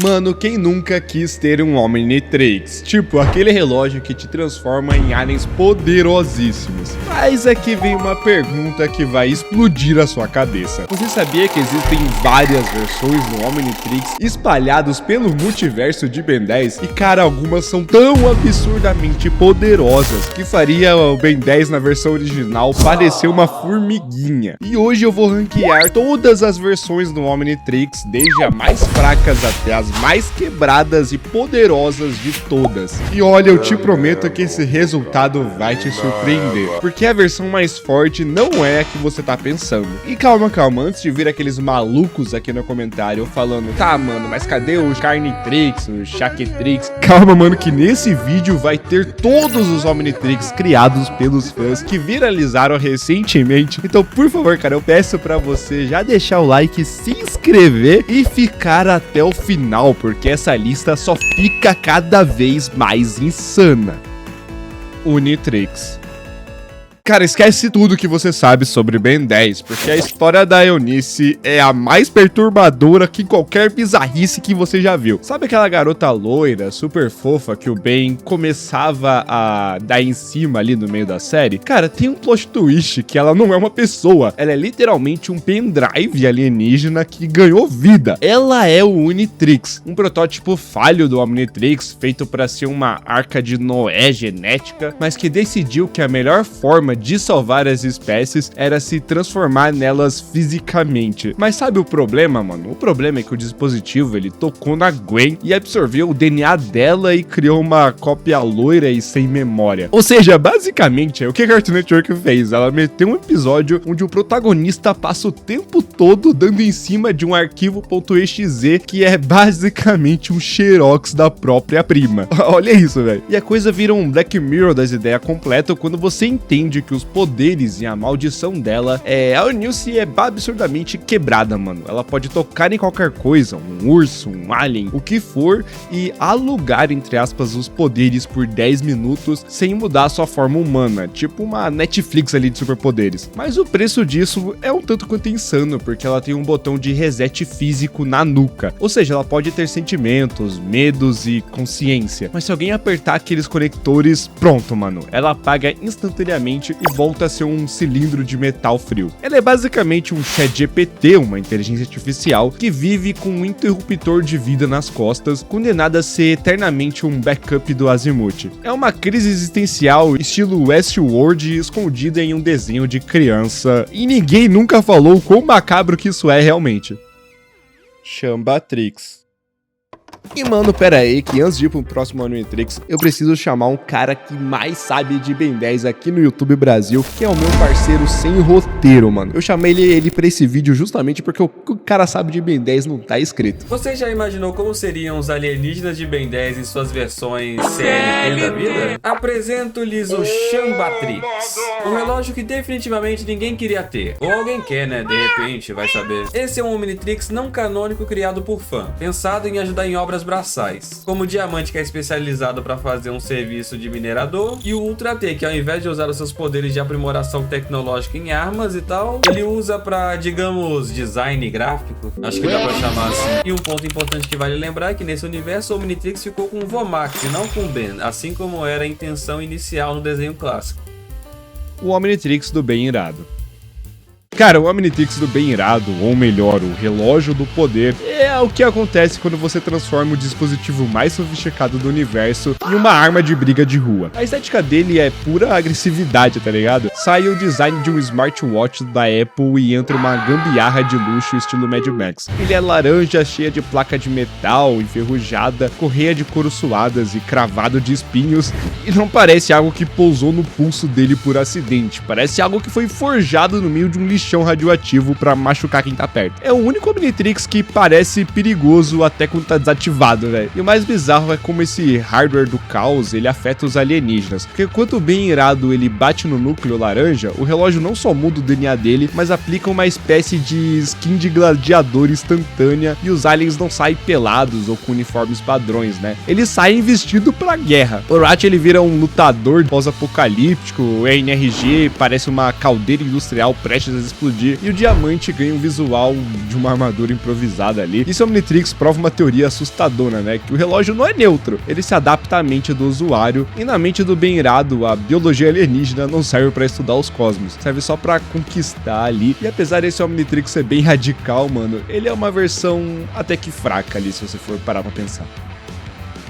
Mano, quem nunca quis ter um Omnitrix? Tipo, aquele relógio que te transforma em aliens poderosíssimos. Mas aqui vem uma pergunta que vai explodir a sua cabeça. Você sabia que existem várias versões do Omnitrix espalhados pelo multiverso de Ben 10? E cara, algumas são tão absurdamente poderosas que faria o Ben 10 na versão original parecer uma formiguinha. E hoje eu vou ranquear todas as versões do Omnitrix, desde as mais fracas até as mais quebradas e poderosas de todas. E olha, eu te prometo que esse resultado vai te surpreender, porque a versão mais forte não é a que você tá pensando. E calma, antes de vir aqueles malucos aqui no comentário falando, tá mano, mas cadê o Carnitrix, o Shaquetrix? Calma mano, que nesse vídeo vai ter todos os Omnitrix criados pelos fãs que viralizaram recentemente. Então por favor cara, eu peço pra você já deixar o like, se inscrever e ficar até o final, porque essa lista só fica cada vez mais insana. Unitrix. Cara, esquece tudo que você sabe sobre Ben 10, porque a história da Eunice é a mais perturbadora que qualquer bizarrice que você já viu. Sabe aquela garota loira, super fofa, que o Ben começava a dar em cima ali no meio da série? Cara, tem um plot twist que ela não é uma pessoa, ela é literalmente um pendrive alienígena que ganhou vida. Ela é o Unitrix, um protótipo falho do Omnitrix, feito para ser uma arca de Noé genética, mas que decidiu que a melhor forma de salvar as espécies era se transformar nelas fisicamente. Mas sabe o problema, mano? O problema é que o dispositivo, ele tocou na Gwen e absorveu o DNA dela e criou uma cópia loira e sem memória. Ou seja, basicamente, o que a Cartoon Network fez? Ela meteu um episódio onde o protagonista passa o tempo todo dando em cima de um arquivo .exe que é basicamente um xerox da própria prima. Olha isso, velho. E a coisa vira um Black Mirror das ideias completo quando você entende que os poderes e a maldição dela a Eunice é absurdamente quebrada, mano. Ela pode tocar em qualquer coisa, um urso, um alien, o que for, e alugar, entre aspas, os poderes por 10 minutos sem mudar a sua forma humana, tipo uma Netflix ali de superpoderes. Mas o preço disso é um tanto quanto insano, porque ela tem um botão de reset físico na nuca, ou seja, ela pode ter sentimentos, medos e consciência, mas se alguém apertar aqueles conectores, pronto, mano, ela apaga instantaneamente e volta a ser um cilindro de metal frio. Ela é basicamente um ChatGPT, uma inteligência artificial que vive com um interruptor de vida nas costas, condenada a ser eternamente um backup do Azimuth. É uma crise existencial estilo Westworld escondida em um desenho de criança, e ninguém nunca falou quão macabro que isso é realmente. Chambatrix. E mano, pera aí, que antes de ir pro próximo Omnitrix, eu preciso chamar um cara que mais sabe de Ben 10 aqui no YouTube Brasil, que é o meu parceiro sem roteiro, mano. Eu chamei ele pra esse vídeo justamente porque o cara sabe de Ben 10 não tá escrito. Você já imaginou como seriam os alienígenas de Ben 10 em suas versões CLT da vida? Apresento-lhes o Chambatrix, um relógio que definitivamente ninguém queria ter. Ou alguém quer, né? De repente, vai saber. Esse é um Omnitrix não canônico criado por fã, pensado em ajudar em obras braçais, como o Diamante, que é especializado para fazer um serviço de minerador, e o Ultra T, que ao invés de usar os seus poderes de aprimoração tecnológica em armas e tal, ele usa para, digamos, design gráfico, acho que dá para chamar assim. E um ponto importante que vale lembrar é que nesse universo o Omnitrix ficou com o Vomax e não com o Ben, assim como era a intenção inicial no desenho clássico. O Omnitrix do bem irado. Cara, o Omnitrix do bem irado, ou melhor, o relógio do poder, é o que acontece quando você transforma o dispositivo mais sofisticado do universo em uma arma de briga de rua. A estética dele é pura agressividade, tá ligado? Sai o design de um smartwatch da Apple e entra uma gambiarra de luxo estilo Mad Max. Ele é laranja, cheia de placa de metal, enferrujada, correia de couro suadas e cravado de espinhos, e não parece algo que pousou no pulso dele por acidente, parece algo que foi forjado no meio de um lixão radioativo pra machucar quem tá perto. É o único Omnitrix que parece perigoso até quando tá desativado, velho. E o mais bizarro é como esse hardware do caos, ele afeta os alienígenas. Porque enquanto o bem irado ele bate no núcleo laranja, o relógio não só muda o DNA dele, mas aplica uma espécie de skin de gladiador instantânea e os aliens não saem pelados ou com uniformes padrões, né? Eles saem vestidos pra guerra. O Rat ele vira um lutador pós-apocalíptico, o NRG parece uma caldeira industrial prestes a explodir, e o Diamante ganha um visual de uma armadura improvisada ali. E se esse Omnitrix prova uma teoria assustadora, né? Que o relógio não é neutro, ele se adapta à mente do usuário, e na mente do bem irado, a biologia alienígena não serve pra estudar os cosmos, serve só pra conquistar ali. E apesar desse Omnitrix ser bem radical, mano, ele é uma versão até que fraca ali, se você for parar pra pensar.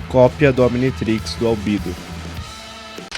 Cópia do Omnitrix do Albedo.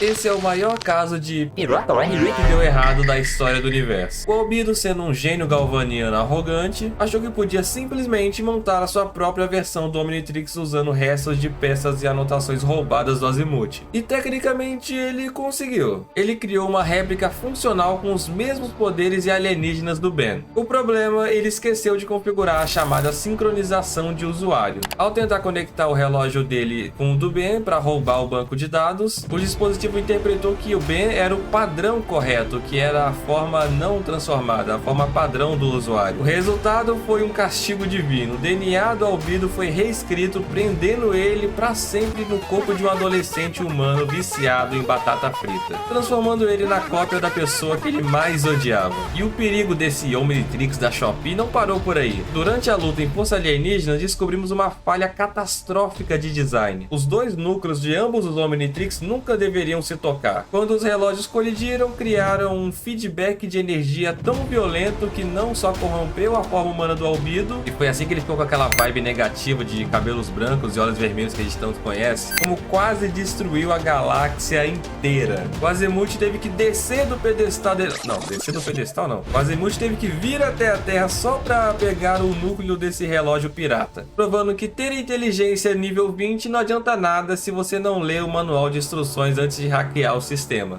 Esse é o maior caso de que deu errado da história do universo. O Albedo, sendo um gênio galvaniano arrogante, achou que podia simplesmente montar a sua própria versão do Omnitrix usando restos de peças e anotações roubadas do Azimuth. E tecnicamente ele conseguiu. Ele criou uma réplica funcional com os mesmos poderes e alienígenas do Ben. O problema, ele esqueceu de configurar a chamada sincronização de usuário. Ao tentar conectar o relógio dele com o do Ben para roubar o banco de dados, o dispositivo interpretou que o Ben era o padrão correto, que era a forma não transformada, a forma padrão do usuário. O resultado foi um castigo divino. O DNA do Albedo foi reescrito, prendendo ele para sempre no corpo de um adolescente humano viciado em batata frita, transformando ele na cópia da pessoa que ele mais odiava. E o perigo desse Omnitrix da Shopee não parou por aí. Durante a luta em Força Alienígena, descobrimos uma falha catastrófica de design. Os dois núcleos de ambos os Omnitrix nunca deveriam se tocar. Quando os relógios colidiram, criaram um feedback de energia tão violento que não só corrompeu a forma humana do Albedo, e foi assim que ele ficou com aquela vibe negativa de cabelos brancos e olhos vermelhos que a gente tanto conhece, como quase destruiu a galáxia inteira. O Azimuth teve que descer do pedestal dele. Não, descer do pedestal não. O Azimuth teve que vir até a Terra só pra pegar o núcleo desse relógio pirata, provando que ter inteligência nível 20 não adianta nada se você não lê o manual de instruções antes de hackear o sistema.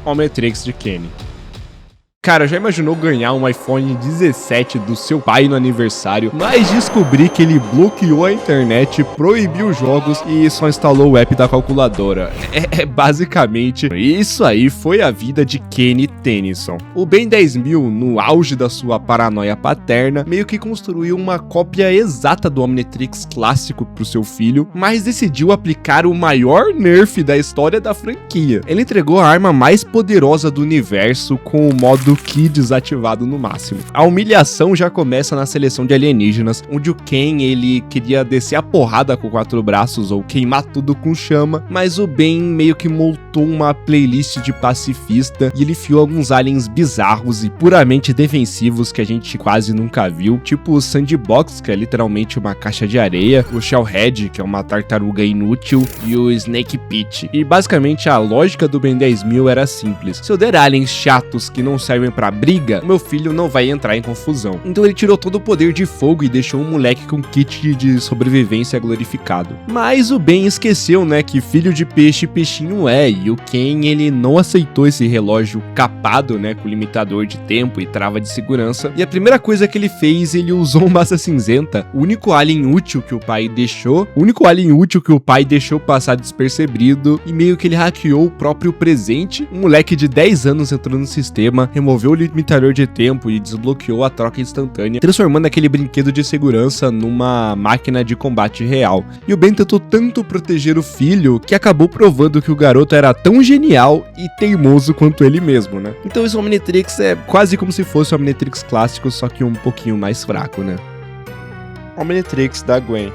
Omnitrix de Kenny. Cara, já imaginou ganhar um iPhone 17 do seu pai no aniversário, mas descobrir que ele bloqueou a internet, proibiu jogos e só instalou o app da calculadora? Basicamente, isso aí foi a vida de Kenny Tennyson. O Ben 10.000, no auge da sua paranoia paterna, meio que construiu uma cópia exata do Omnitrix clássico pro seu filho, mas decidiu aplicar o maior nerf da história da franquia. Ele entregou a arma mais poderosa do universo com o modo Ki desativado no máximo. A humilhação já começa na seleção de alienígenas, onde o Ken ele queria descer a porrada com 4 braços ou queimar tudo com chama, mas o Ben meio que montou uma playlist de pacifista e ele enfiou alguns aliens bizarros e puramente defensivos que a gente quase nunca viu, tipo o Sandbox, que é literalmente uma caixa de areia, o Shellhead, que é uma tartaruga inútil, e o Snake Pit. E basicamente a lógica do Ben 10.000 era simples: se eu der aliens chatos que não servem pra briga, meu filho não vai entrar em confusão. Então ele tirou todo o poder de fogo e deixou um moleque com kit de sobrevivência glorificado. Mas o Ben esqueceu, né, que filho de peixe, peixinho é, e o Ken, ele não aceitou esse relógio capado, né, com limitador de tempo e trava de segurança, e a primeira coisa que ele fez, ele usou massa cinzenta, o único alien útil que o pai deixou passar despercebido, e meio que ele hackeou o próprio presente. Um moleque de 10 anos entrou no sistema, removeu o limitador de tempo e desbloqueou a troca instantânea, transformando aquele brinquedo de segurança numa máquina de combate real. E o Ben tentou tanto proteger o filho que acabou provando que o garoto era tão genial e teimoso quanto ele mesmo, né? Então esse Omnitrix é quase como se fosse o Omnitrix clássico, só que um pouquinho mais fraco, né? Omnitrix da Gwen.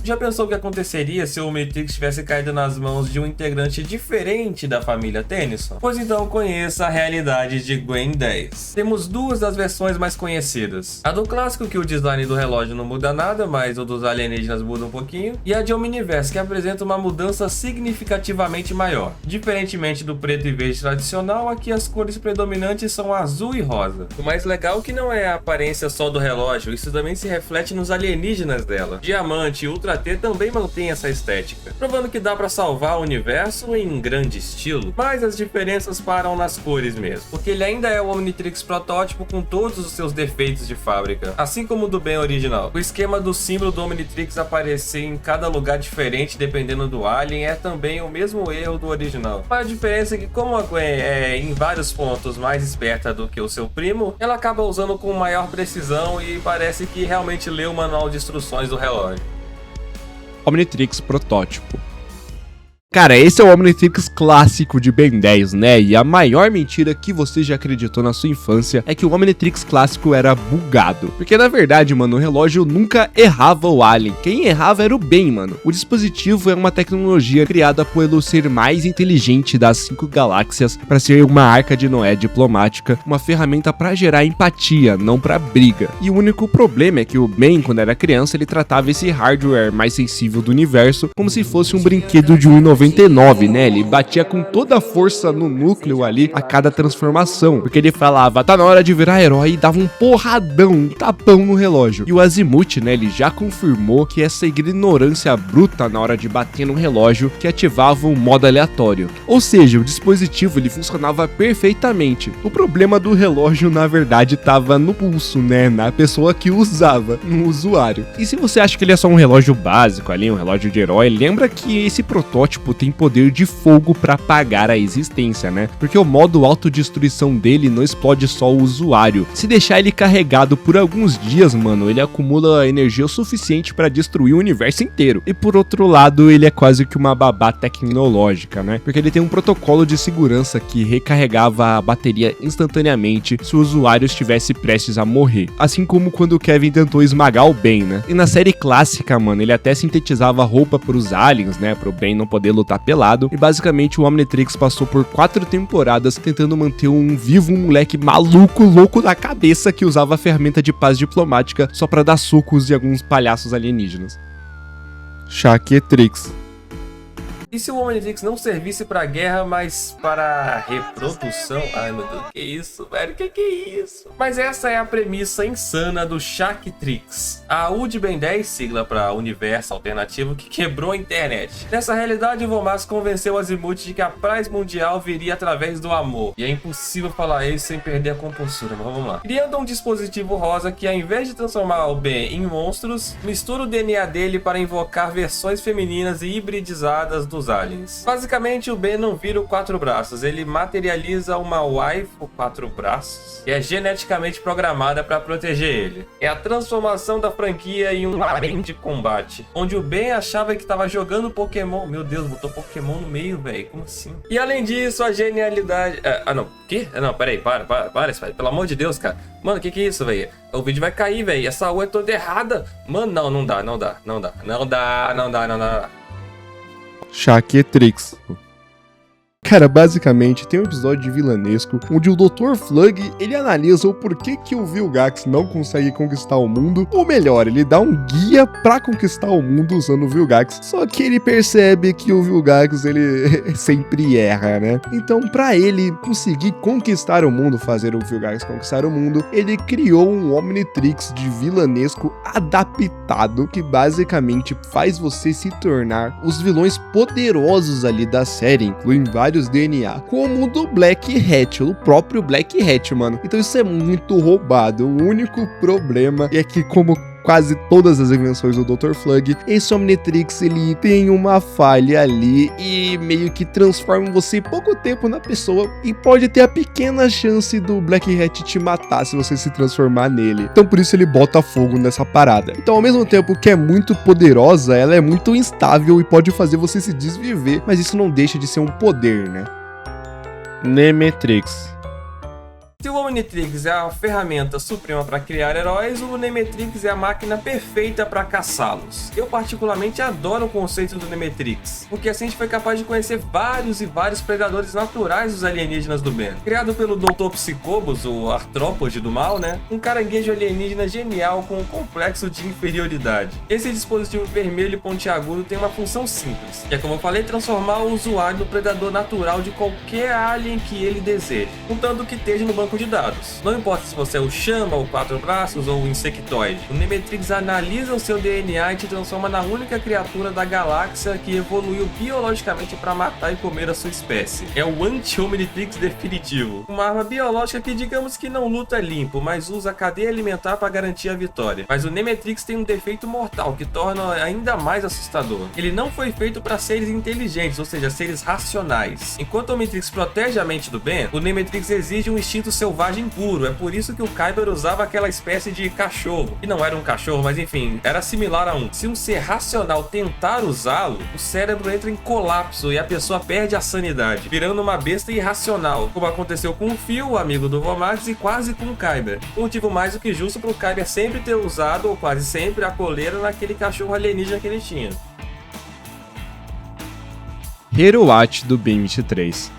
Já pensou o que aconteceria se o Omnitrix tivesse caído nas mãos de um integrante diferente da família Tennyson? Pois então conheça a realidade de Gwen 10. Temos duas das versões mais conhecidas. A do clássico, que o design do relógio não muda nada, mas o dos alienígenas muda um pouquinho. E a de Omniverse, que apresenta uma mudança significativamente maior. Diferentemente do preto e verde tradicional, aqui as cores predominantes são azul e rosa. O mais legal é que não é a aparência só do relógio, isso também se reflete nos alienígenas dela. Diamante e Ultra T também mantém essa estética, provando que dá pra salvar o universo em grande estilo. Mas as diferenças param nas cores mesmo, porque ele ainda é o Omnitrix protótipo com todos os seus defeitos de fábrica, assim como o do Ben original. O esquema do símbolo do Omnitrix aparecer em cada lugar diferente dependendo do alien é também o mesmo erro do original. Mas a diferença é que, como a Gwen é em vários pontos mais esperta do que o seu primo, ela acaba usando com maior precisão e parece que realmente leu o manual de instruções do relógio. Omnitrix protótipo. Cara, esse é o Omnitrix clássico de Ben 10, né? E a maior mentira que você já acreditou na sua infância é que o Omnitrix clássico era bugado. Porque na verdade, mano, o relógio nunca errava o Alien. Quem errava era o Ben, mano. O dispositivo é uma tecnologia criada pelo ser mais inteligente das 5 galáxias para ser uma arca de Noé diplomática, uma ferramenta para gerar empatia, não para briga. E o único problema é que o Ben, quando era criança, ele tratava esse hardware mais sensível do universo como se fosse um brinquedo de 1,99, né? Ele batia com toda a força no núcleo ali a cada transformação, porque ele falava, tá na hora de virar herói, e dava um porradão, um tapão no relógio. E o Azimuth, né, ele já confirmou que essa ignorância bruta na hora de bater no relógio que ativava um modo aleatório. Ou seja, o dispositivo ele funcionava perfeitamente. O problema do relógio, na verdade, tava no pulso, né, na pessoa que usava, no usuário. E se você acha que ele é só um relógio básico ali, um relógio de herói, lembra que esse protótipo tem poder de fogo para apagar a existência, né? Porque o modo autodestruição dele não explode só o usuário. Se deixar ele carregado por alguns dias, mano, ele acumula energia o suficiente para destruir o universo inteiro. E por outro lado, ele é quase que uma babá tecnológica, né? Porque ele tem um protocolo de segurança que recarregava a bateria instantaneamente se o usuário estivesse prestes a morrer. Assim como quando o Kevin tentou esmagar o Ben, né? E na série clássica, mano, ele até sintetizava roupa pros aliens, né? Pro Ben não poder lutar pelado. E basicamente o Omnitrix passou por 4 temporadas tentando manter um moleque maluco, louco da cabeça que usava a ferramenta de paz diplomática só pra dar socos em alguns palhaços alienígenas. Chaquetrix. E se o Omnitrix não servisse pra guerra, mas para reprodução? Ai meu Deus, que isso, velho, que é isso? Mas essa é a premissa insana do Chaquetrix, a U de Ben 10, sigla para Universo Alternativo, que quebrou a internet. Nessa realidade, o Vomax convenceu o Azimuth de que a paz mundial viria através do amor. E é impossível falar isso sem perder a compostura, mas vamos lá. Criando um dispositivo rosa que, ao invés de transformar o Ben em monstros, mistura o DNA dele para invocar versões femininas e hibridizadas dos aliens. Basicamente, o Ben não vira o 4 braços, ele materializa uma waifu 4 braços, que é geneticamente programada para proteger ele. É a transformação da franquia em um alien de combate, onde o Ben achava que estava jogando Pokémon. Meu Deus, botou Pokémon no meio, velho, como assim? E além disso, a genialidade... Não, peraí, para, Spy. Pelo amor de Deus, cara. Mano, que é isso, velho? O vídeo vai cair, velho, essa U é toda errada. Mano, não dá. Chaquetrix. Cara, basicamente tem um episódio de Vilanesco onde o Dr. Flug, ele analisa o porquê que o Vilgax não consegue conquistar o mundo, ou melhor, ele dá um guia pra conquistar o mundo usando o Vilgax, só que ele percebe que o Vilgax, ele sempre erra, né? Então, pra ele conseguir conquistar o mundo, fazer o Vilgax conquistar o mundo, ele criou um Omnitrix de Vilanesco adaptado, que basicamente faz você se tornar os vilões poderosos ali da série, incluindo vários DNA, como o do Black Hat, o próprio Black Hat, mano. Então isso é muito roubado. O único problema é que, como quase todas as invenções do Dr. Flug, esse Omnitrix, ele tem uma falha ali e meio que transforma você em pouco tempo na pessoa, e pode ter a pequena chance do Black Hat te matar se você se transformar nele. Então por isso ele bota fogo nessa parada. Então, ao mesmo tempo que é muito poderosa, ela é muito instável e pode fazer você se desviver, mas isso não deixa de ser um poder, né? Nemetrix. Se o Omnitrix é a ferramenta suprema para criar heróis, o Nemetrix é a máquina perfeita para caçá-los. Eu particularmente adoro o conceito do Nemetrix, porque assim a gente foi capaz de conhecer vários predadores naturais dos alienígenas do Ben. Criado pelo Dr. Psicobos, o artrópode do mal, né? Um caranguejo alienígena genial com um complexo de inferioridade. Esse dispositivo vermelho e pontiagudo tem uma função simples, que é, como eu falei, transformar o usuário no predador natural de qualquer alien que ele deseje, contanto que esteja no banco de dados. Não importa se você é o Chama, o 4 braços ou o insectoide, o Nemetrix analisa o seu DNA e te transforma na única criatura da galáxia que evoluiu biologicamente para matar e comer a sua espécie. É o anti-Omnitrix definitivo. Uma arma biológica que, digamos que não luta limpo, mas usa a cadeia alimentar para garantir a vitória. Mas o Nemetrix tem um defeito mortal que torna ainda mais assustador. Ele não foi feito para seres inteligentes, ou seja, seres racionais. Enquanto o Omnitrix protege a mente do Ben, o Nemetrix exige um instinto selvagem puro. É por isso que o Kyber usava aquela espécie de cachorro, que não era um cachorro, mas enfim, era similar a um. Se um ser racional tentar usá-lo, o cérebro entra em colapso e a pessoa perde a sanidade, virando uma besta irracional, como aconteceu com o Phil, o amigo do Vomax, e quase com o Kyber. Um motivo mais do que justo pro Kyber sempre ter usado, ou quase sempre, a coleira naquele cachorro alienígena que ele tinha. Heroat do Ben 23.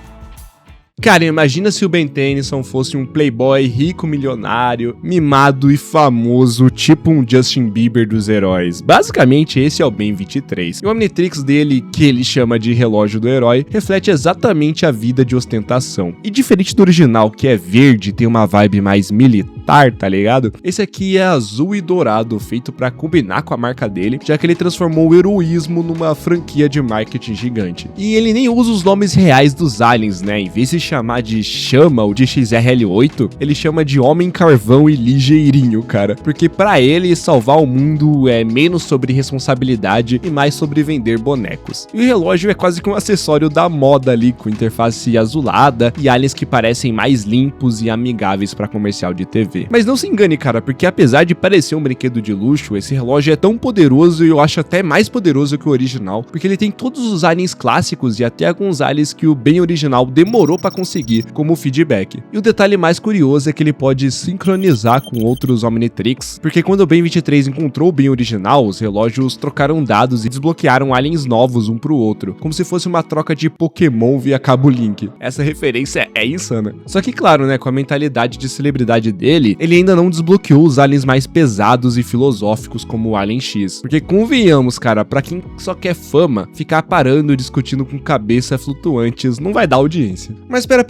Cara, imagina se o Ben Tennyson fosse um playboy rico, milionário, mimado e famoso, tipo um Justin Bieber dos heróis. Basicamente, esse é o Ben 23. E o Omnitrix dele, que ele chama de relógio do herói, reflete exatamente a vida de ostentação. E diferente do original, que é verde, tem uma vibe mais militar, tá ligado? Esse aqui é azul e dourado, feito pra combinar com a marca dele, já que ele transformou o heroísmo numa franquia de marketing gigante. E ele nem usa os nomes reais dos aliens, né? Em vez de chamar de Chama ou de XRL8, ele chama de Homem Carvão e Ligeirinho, cara. Porque pra ele, salvar o mundo é menos sobre responsabilidade e mais sobre vender bonecos. E o relógio é quase que um acessório da moda ali, com interface azulada e aliens que parecem mais limpos e amigáveis pra comercial de TV. Mas não se engane, cara, porque apesar de parecer um brinquedo de luxo, esse relógio é tão poderoso e eu acho até mais poderoso que o original, porque ele tem todos os aliens clássicos e até alguns aliens que o Ben original demorou pra conseguir como feedback. E o detalhe mais curioso é que ele pode sincronizar com outros Omnitrix, porque quando o Ben 23 encontrou o Ben original, os relógios trocaram dados e desbloquearam aliens novos um pro outro, como se fosse uma troca de Pokémon via cabo Link. Essa referência é insana. Só que claro, né, com a mentalidade de celebridade dele, ele ainda não desbloqueou os aliens mais pesados e filosóficos como o Alien X. Porque convenhamos, cara, pra quem só quer fama, ficar parando e discutindo com cabeça flutuantes não vai dar audiência. Mas pera,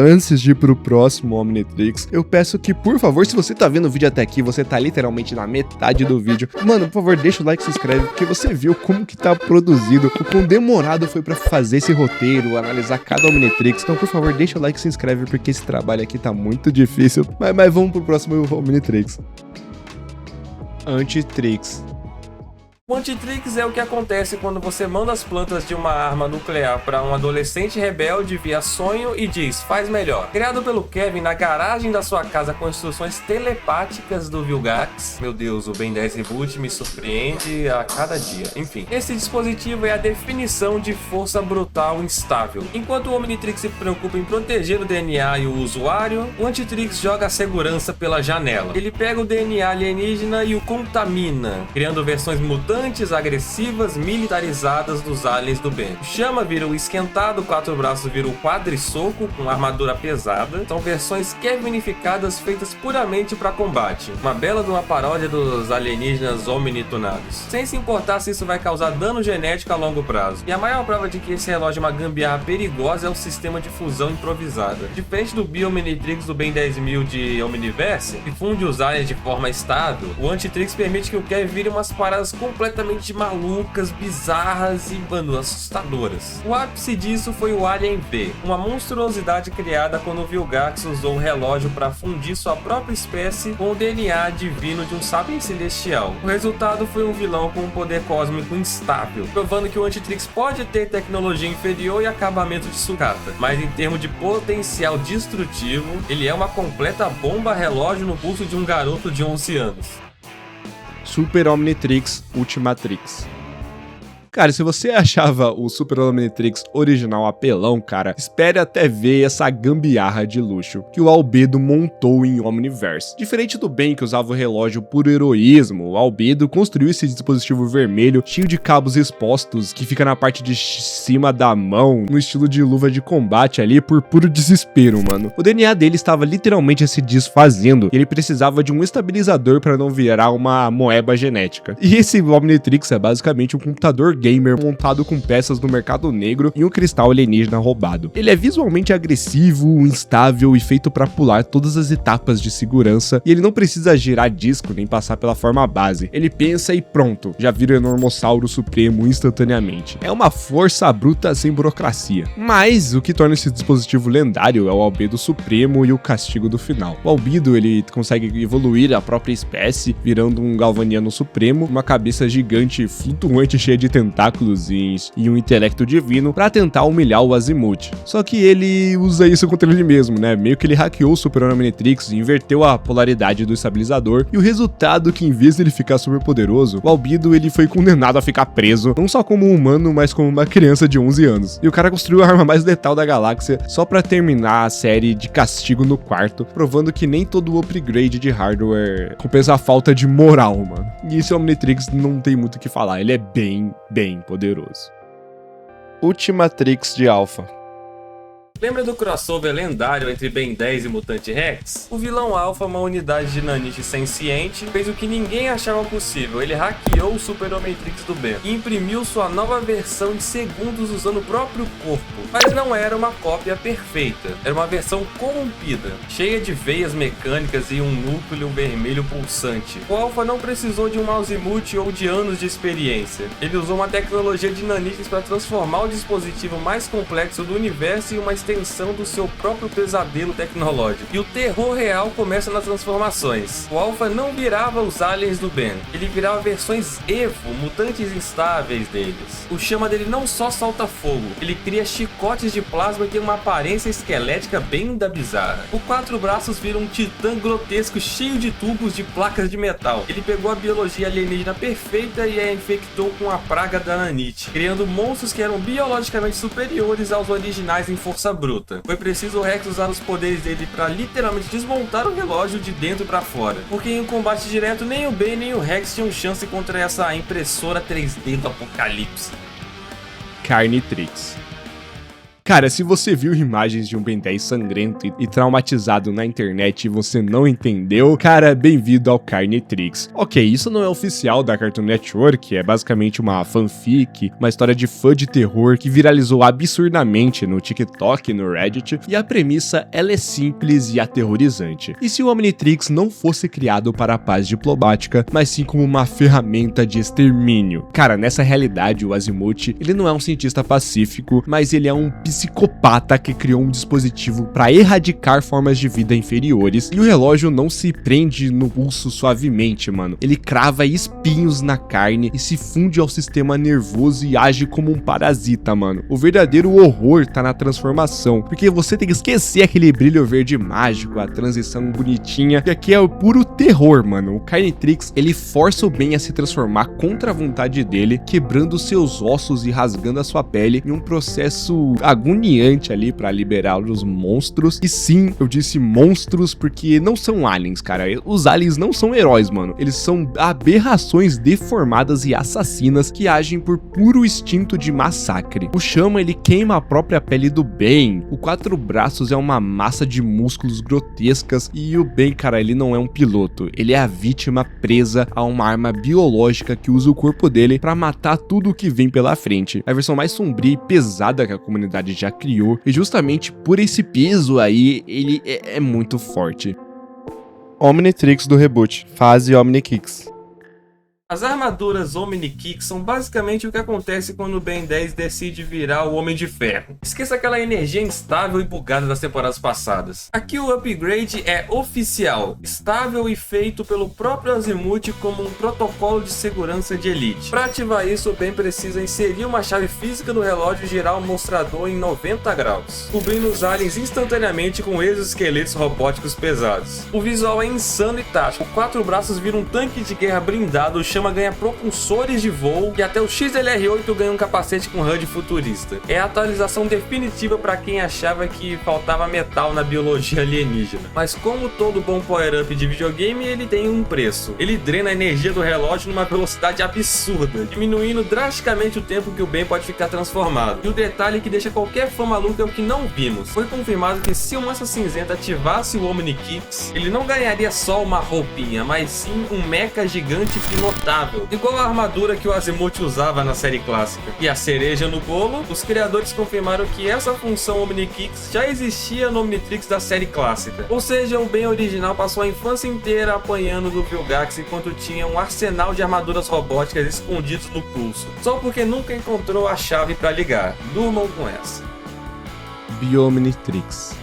antes de ir pro próximo Omnitrix, eu peço que, por favor, se você tá vendo o vídeo até aqui, você tá literalmente na metade do vídeo, mano, por favor, deixa o like e se inscreve, porque você viu como que tá produzido, o quão demorado foi pra fazer esse roteiro, analisar cada Omnitrix, então, por favor, deixa o like e se inscreve, porque esse trabalho aqui tá muito difícil, mas vamos pro próximo Omnitrix. Antitrix. O Antitrix é o que acontece quando você manda as plantas de uma arma nuclear para um adolescente rebelde via sonho e diz, faz melhor. Criado pelo Kevin na garagem da sua casa com instruções telepáticas do Vilgax. Meu Deus, o Ben 10 Reboot me surpreende a cada dia. Enfim, esse dispositivo é a definição de força brutal instável. Enquanto o Omnitrix se preocupa em proteger o DNA e o usuário, o Antitrix joga a segurança pela janela. Ele pega o DNA alienígena e o contamina, criando versões mutantes, agressivas, militarizadas dos aliens do Ben. O Chama vira o esquentado, Quatro Braços vira o quadrisoco com armadura pesada. São versões kevinificadas feitas puramente para combate. Uma bela de uma paródia dos alienígenas omnitunados. Sem se importar se isso vai causar dano genético a longo prazo. E a maior prova de que esse relógio é uma gambiarra perigosa é o sistema de fusão improvisada. Diferente do Bio-Omnitrix do Ben 10.000 de Omniverse, que funde os aliens de forma estável, o Antitrix permite que o Kevin vire umas paradas completamente malucas, bizarras e, mano, assustadoras. O ápice disso foi o Alien V, uma monstruosidade criada quando o Vilgax usou o relógio para fundir sua própria espécie com o DNA divino de um Sapien celestial. O resultado foi um vilão com um poder cósmico instável, provando que o Antitrix pode ter tecnologia inferior e acabamento de sucata, mas em termos de potencial destrutivo, ele é uma completa bomba relógio no pulso de um garoto de 11 anos. Super Omnitrix Ultimatrix. Cara, se você achava o Super Omnitrix original apelão, cara, espere até ver essa gambiarra de luxo que o Albedo montou em Omniverse. Diferente do Ben, que usava o relógio por heroísmo, o Albedo construiu esse dispositivo vermelho cheio de cabos expostos que fica na parte de cima da mão, no estilo de luva de combate ali, por puro desespero, mano. O DNA dele estava literalmente se desfazendo e ele precisava de um estabilizador para não virar uma moeba genética. E esse Omnitrix é basicamente um computador gamer montado com peças do mercado negro e um cristal alienígena roubado. Ele é visualmente agressivo, instável e feito para pular todas as etapas de segurança, e ele não precisa girar disco nem passar pela forma base. Ele pensa e pronto, já vira o Enormossauro Supremo instantaneamente. É uma força bruta sem burocracia. Mas o que torna esse dispositivo lendário é o Albedo Supremo e o castigo do final. O Albedo, ele consegue evoluir a própria espécie, virando um Galvaniano Supremo, uma cabeça gigante flutuante cheia de tentáculos tentáculos e um intelecto divino pra tentar humilhar o Azimuth. Só que ele usa isso contra ele mesmo, né? Meio que ele hackeou o Super Omnitrix e inverteu a polaridade do estabilizador, e o resultado é que, em vez dele ficar super poderoso, o Albedo ele foi condenado a ficar preso, não só como um humano, mas como uma criança de 11 anos. E o cara construiu a arma mais letal da galáxia só pra terminar a série de castigo no quarto, provando que nem todo upgrade de hardware compensa a falta de moral, mano. E esse Omnitrix não tem muito o que falar, ele é bem poderoso. Ultimatrix de Alpha. Lembra do crossover lendário entre Ben 10 e Mutante Rex? O vilão Alpha, uma unidade de Nanite senciente, fez o que ninguém achava possível. Ele hackeou o Super Omnitrix do Ben e imprimiu sua nova versão de segundos usando o próprio corpo. Mas não era uma cópia perfeita, era uma versão corrompida, cheia de veias mecânicas e um núcleo vermelho pulsante. O Alpha não precisou de um Azimuth ou de anos de experiência. Ele usou uma tecnologia de nanites para transformar o dispositivo mais complexo do universo em uma extensão do seu próprio pesadelo tecnológico. E o terror real começa nas transformações. O Alpha não virava os aliens do Ben, ele virava versões Evo, mutantes instáveis deles. O chama dele não só solta fogo, ele cria chicotes de plasma e tem uma aparência esquelética bem da bizarra. O Quatro Braços vira um titã grotesco cheio de tubos de placas de metal. Ele pegou a biologia alienígena perfeita e a infectou com a praga da nanite, criando monstros que eram biologicamente superiores aos originais em força bruta. Foi preciso o Rex usar os poderes dele para literalmente desmontar o relógio de dentro para fora, porque em um combate direto nem o Ben nem o Rex tinham chance contra essa impressora 3D do apocalipse. Carnitrix. Cara, se você viu imagens de um Ben 10 sangrento e traumatizado na internet e você não entendeu, cara, bem-vindo ao Carnitrix. Ok, isso não é oficial da Cartoon Network, é basicamente uma fanfic, uma história de fã de terror que viralizou absurdamente no TikTok e no Reddit, e a premissa, ela é simples e aterrorizante. E se o Omnitrix não fosse criado para a paz diplomática, mas sim como uma ferramenta de extermínio? Cara, nessa realidade, o Azimuth, ele não é um cientista pacífico, mas ele é um psicopata que criou um dispositivo para erradicar formas de vida inferiores, e o relógio não se prende no pulso suavemente, mano. Ele crava espinhos na carne e se funde ao sistema nervoso e age como um parasita, mano. O verdadeiro horror tá na transformação, porque você tem que esquecer aquele brilho verde mágico, a transição bonitinha, e aqui é o puro terror, mano. O Carnitrix, ele força o Ben a se transformar contra a vontade dele, quebrando seus ossos e rasgando a sua pele em um processo agoniante ali pra liberar os monstros. E sim, eu disse monstros porque não são aliens, cara. Os aliens não são heróis, mano. Eles são aberrações deformadas e assassinas que agem por puro instinto de massacre. O Chama, ele queima a própria pele do Ben. O Quatro Braços é uma massa de músculos grotescas. E o Ben, cara, ele não é um piloto. Ele é a vítima presa a uma arma biológica que usa o corpo dele pra matar tudo o que vem pela frente. A versão mais sombria e pesada que a comunidade já criou, e justamente por esse peso aí, ele é muito forte. Omnitrix do reboot, fase Omnikix. As armaduras Omni-Kick são basicamente o que acontece quando o Ben 10 decide virar o Homem de Ferro. Esqueça aquela energia instável e bugada das temporadas passadas. Aqui o upgrade é oficial, estável e feito pelo próprio Azimuth como um protocolo de segurança de elite. Para ativar isso, o Ben precisa inserir uma chave física no relógio e girar o mostrador em 90 graus, cobrindo os aliens instantaneamente com exoesqueletos robóticos pesados. O visual é insano e tático. O Quatro Braços vira um tanque de guerra blindado, Chama ganha propulsores de voo e até o XLR8 ganha um capacete com HUD futurista. É a atualização definitiva para quem achava que faltava metal na biologia alienígena. Mas como todo bom power-up de videogame, ele tem um preço. Ele drena a energia do relógio numa velocidade absurda, diminuindo drasticamente o tempo que o Ben pode ficar transformado. E o detalhe que deixa qualquer fã maluco é o que não vimos. Foi confirmado que se o Massa Cinzenta ativasse o Omni-Kicks, ele não ganharia só uma roupinha, mas sim um mecha gigante pilotável, igual a armadura que o Azimuth usava na série clássica. E a cereja no bolo, os criadores confirmaram que essa função Omni-Kicks já existia no Omnitrix da série clássica. Ou seja, o Ben original passou a infância inteira apanhando do Vilgax enquanto tinha um arsenal de armaduras robóticas escondidos no pulso, só porque nunca encontrou a chave para ligar. Durmam com essa. Biomnitrix.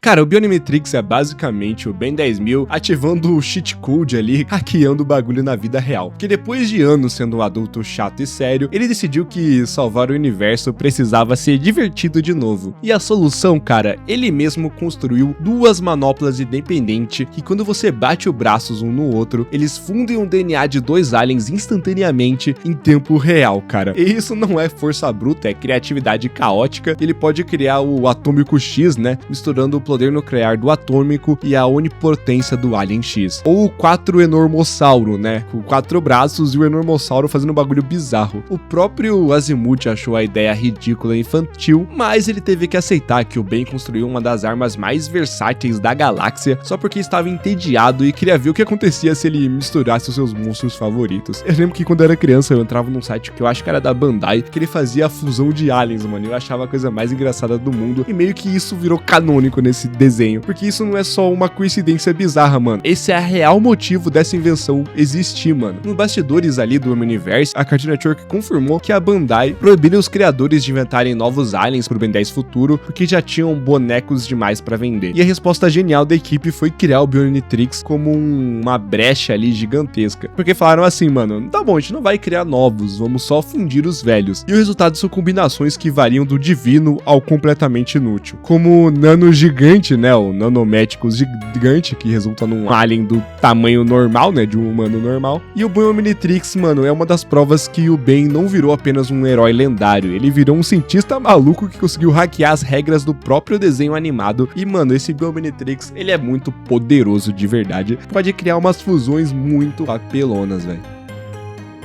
Cara, o Bioomnitrix é basicamente o Ben 10.000 ativando o cheat code ali, hackeando o bagulho na vida real. Porque depois de anos sendo um adulto chato e sério, ele decidiu que salvar o universo precisava ser divertido de novo. E a solução, cara, ele mesmo construiu duas manoplas independentes que quando você bate os braços um no outro, eles fundem um DNA de dois aliens instantaneamente em tempo real, cara. E isso não é força bruta, é criatividade caótica. Ele pode criar o Atômico X, né, misturando o poder nuclear do Atômico e a onipotência do Alien X. Ou o 4 Enormossauro, né, com 4 braços e o Enormossauro fazendo um bagulho bizarro. O próprio Azimuth achou a ideia ridícula e infantil, mas ele teve que aceitar que o Ben construiu uma das armas mais versáteis da galáxia só porque estava entediado e queria ver o que acontecia se ele misturasse os seus monstros favoritos. Eu lembro que quando eu era criança eu entrava num site que eu acho que era da Bandai, que ele fazia a fusão de aliens, mano. Eu achava a coisa mais engraçada do mundo e meio que isso virou canônico nesse desenho, porque isso não é só uma coincidência bizarra, mano. Esse é o real motivo dessa invenção existir, mano. Nos bastidores ali do Omniverse, a Cartoon Network confirmou que a Bandai proibiu os criadores de inventarem novos aliens pro Ben 10 futuro, porque já tinham bonecos demais pra vender. E a resposta genial da equipe foi criar o Bioomnitrix como uma brecha ali gigantesca, porque falaram assim, mano, tá bom, a gente não vai criar novos, vamos só fundir os velhos. E o resultado são combinações que variam do divino ao completamente inútil, como o nano gigante, né, o nanométicos gigante, que resulta num alien do tamanho normal, né, de um humano normal. E o Bioomnitrix, mano, é uma das provas que o Ben não virou apenas um herói lendário, ele virou um cientista maluco que conseguiu hackear as regras do próprio desenho animado. E, mano, esse Bioomnitrix, ele é muito poderoso de verdade, pode criar umas fusões muito apelonas, velho.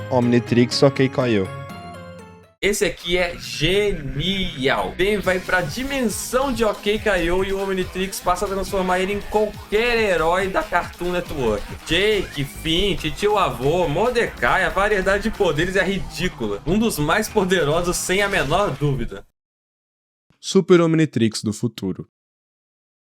Omnitrix, ok, caiu. Esse aqui é genial. Ben vai pra dimensão de OK Kaiô e o Omnitrix passa a transformar ele em qualquer herói da Cartoon Network. Jake, Finn, tio avô, Mordecai, a variedade de poderes é ridícula. Um dos mais poderosos sem a menor dúvida. Super Omnitrix do futuro.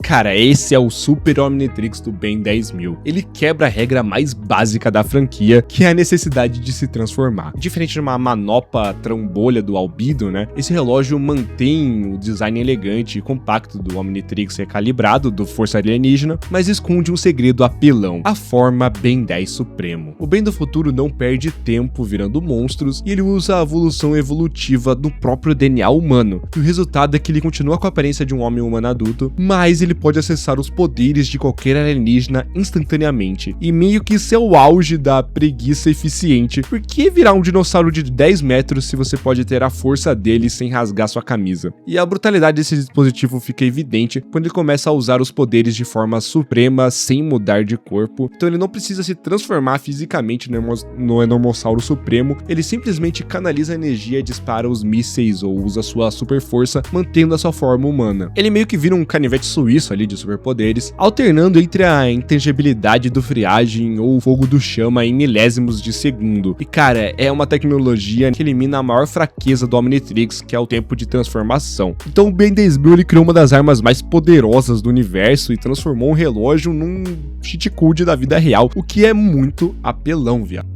Cara, esse é o Super Omnitrix do Ben 10.000. Ele quebra a regra mais básica da franquia, que é a necessidade de se transformar. Diferente de uma manopla trambolha do Albedo, né? Esse relógio mantém o design elegante e compacto do Omnitrix recalibrado do Força Alienígena, mas esconde um segredo apelão, a forma Ben 10 Supremo. O Ben do futuro não perde tempo virando monstros e ele usa a evolução evolutiva do próprio DNA humano. E o resultado é que ele continua com a aparência de um homem humano adulto, mas ele pode acessar os poderes de qualquer alienígena instantaneamente. E meio que isso é o auge da preguiça eficiente. Por que virar um dinossauro de 10 metros se você pode ter a força dele sem rasgar sua camisa? E a brutalidade desse dispositivo fica evidente quando ele começa a usar os poderes de forma suprema sem mudar de corpo. Então ele não precisa se transformar fisicamente no Enormossauro Supremo, ele simplesmente canaliza a energia e dispara os mísseis ou usa sua super força mantendo a sua forma humana. Ele meio que vira um canivete suíço ali de superpoderes, alternando entre a intangibilidade do friagem ou o fogo do chama em milésimos de segundo. E cara, é uma tecnologia que elimina a maior fraqueza do Omnitrix, que é o tempo de transformação. Então o Ben 10.000 ele criou uma das armas mais poderosas do universo e transformou um relógio num cheat code da vida real, o que é muito apelão, viado.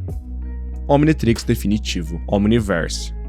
Omnitrix definitivo, Omniverse.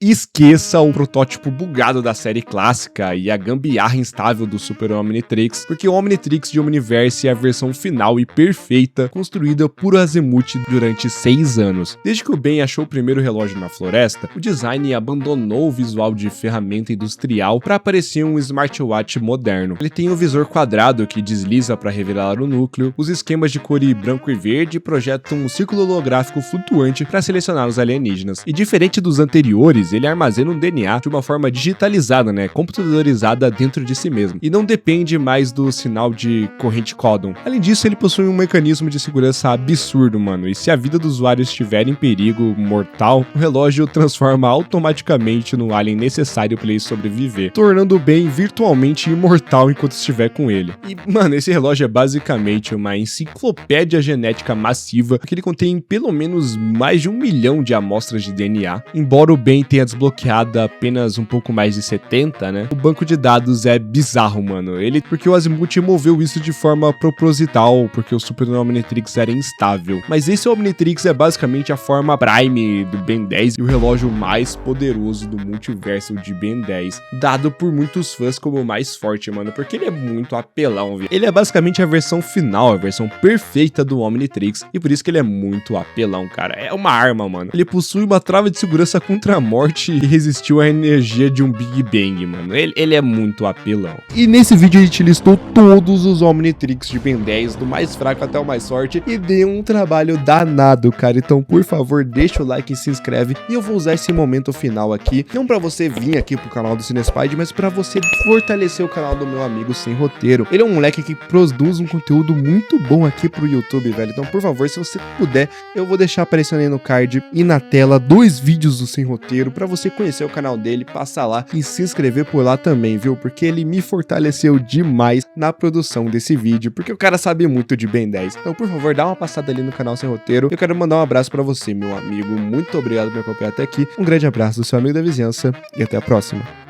Esqueça o protótipo bugado da série clássica e a gambiarra instável do Super Omnitrix, porque o Omnitrix de Omniverse é a versão final e perfeita construída por Azimuth durante 6 anos. Desde que o Ben achou o primeiro relógio na floresta, o design abandonou o visual de ferramenta industrial para aparecer um smartwatch moderno. Ele tem um visor quadrado que desliza para revelar o núcleo, os esquemas de cor branco e verde projetam um círculo holográfico flutuante para selecionar os alienígenas. E diferente dos anteriores, ele armazena um DNA de uma forma digitalizada, né, computadorizada dentro de si mesmo, e não depende mais do sinal de corrente códon. Além disso, ele possui um mecanismo de segurança absurdo, mano, e se a vida do usuário estiver em perigo mortal, o relógio transforma automaticamente no alien necessário para ele sobreviver, tornando o Ben virtualmente imortal enquanto estiver com ele. E, mano, esse relógio é basicamente uma enciclopédia genética massiva, que ele contém pelo menos mais de 1 milhão de amostras de DNA, embora o Ben tenha senha desbloqueada apenas um pouco mais de 70, né? O banco de dados é bizarro, mano. Porque o Azimuth moveu isso de forma proposital, porque o Super Omnitrix era instável. Mas esse Omnitrix é basicamente a forma Prime do Ben 10 e o relógio mais poderoso do multiverso de Ben 10, dado por muitos fãs como o mais forte, mano, porque ele é muito apelão, viu? Ele é basicamente a versão final, a versão perfeita do Omnitrix, e por isso que ele é muito apelão, cara. É uma arma, mano. Ele possui uma trava de segurança contra a morte e resistiu à energia de um Big Bang, mano. Ele é muito apelão. E nesse vídeo a gente listou todos os Omnitrix de Ben 10, do mais fraco até o mais forte, e deu um trabalho danado, cara. Então, por favor, deixa o like e se inscreve. E eu vou usar esse momento final aqui, não pra você vir aqui pro canal do Cinespide, mas pra você fortalecer o canal do meu amigo Sem Roteiro. Ele é um moleque que produz um conteúdo muito bom aqui pro YouTube, velho. Então, por favor, se você puder, eu vou deixar aparecendo aí no card e na tela 2 vídeos do Sem Roteiro pra você conhecer o canal dele, passar lá e se inscrever por lá também, viu? Porque ele me fortaleceu demais na produção desse vídeo, porque o cara sabe muito de Ben 10. Então, por favor, dá uma passada ali no canal Sem Roteiro. Eu quero mandar um abraço pra você, meu amigo. Muito obrigado por me acompanhar até aqui. Um grande abraço do seu amigo da vizinhança e até a próxima.